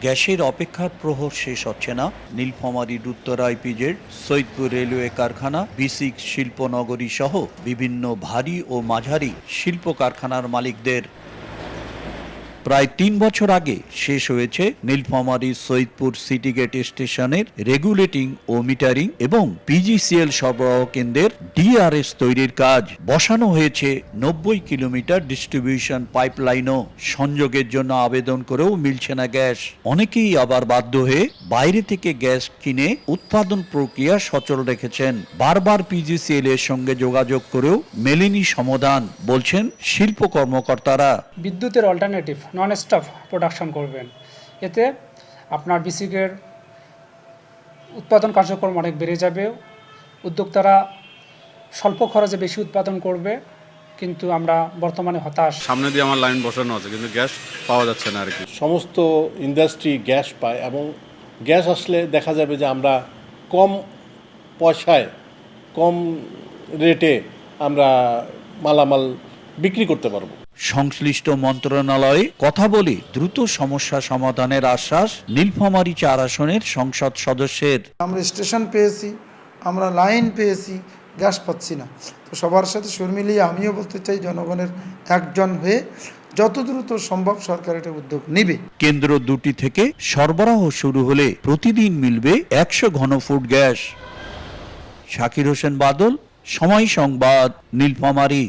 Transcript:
গ্যাসের অপেক্ষার প্রহর শেষ হচ্ছে না। নীলফামারীর উত্তর আইপিজেড, সৈয়দপুর রেলওয়ে কারখানা, বিসিক শিল্পনগরী সহ বিভিন্ন ভারী ও মাঝারি শিল্প কারখানার মালিকদের। প্রায় ৩ বছর আগে শেষ হয়েছে নীলফামারী সৈয়দপুর সিটি গেট স্টেশনের রেগুলেটিং ও মিটারিং এবং পিজিসিএল সরবরাহ কেন্দ্রের ডিআরএস তৈরির কাজ। বসানো হয়েছে ৯০ কিলোমিটার ডিস্ট্রিবিউশন পাইপলাইনও। সংযোগের জন্য আবেদন করেও মিলছে না গ্যাস। অনেকেই আবার বাধ্য হয়ে বাইরে থেকে গ্যাস কিনে উৎপাদন প্রক্রিয়া সচল রেখেছেন। বারবার পিজিসিএল এর সঙ্গে যোগাযোগ করেও মেলেনি সমাধান, বলছেন শিল্প কর্মকর্তারা। বিদ্যুতের অল্টারনেটিভ নন স্টপ প্রোডাকশন করবেন, এতে আপনার বিসিকের উৎপাদন কার্যক্রম অনেক বেড়ে যাবে। উদ্যোক্তারা স্বল্প খরচে বেশি উৎপাদন করবে, কিন্তু আমরা বর্তমানে হতাশ। সামনে দিয়ে আমার লাইন বসানো আছে, কিন্তু গ্যাস পাওয়া যাচ্ছে না আর কি। সমস্ত ইন্ডাস্ট্রি গ্যাস পায় এবং গ্যাস আসলে দেখা যাবে যে আমরা কম পয়সায় কম রেটে আমরা মালামাল বিক্রি করতে পারবো। সংশ্লিষ্ট মন্ত্রণালয়ে কথা বলে দ্রুত সমস্যা সমাধানের আশ্বাস নীলফামারী ৪ আসনের সংসদ সদস্যের। আমরা স্টেশন পেয়েছি, আমরা লাইন পেয়েছি, গ্যাস পাচ্ছি না। তো সবার সাথে সুর মিলিয়ে আমিও বলতে চাই, জনগণের একজন হয়ে যত দ্রুত সম্ভব সরকার এটা উদ্যোগ নেবে। কেন্দ্র দুটি থেকে সরবরাহ শুরু হলে প্রতিদিন মিলবে ১০০ ঘনফুট গ্যাস। শাকির হোসেন বাদল, সময় সংবাদ, নীলফামারী।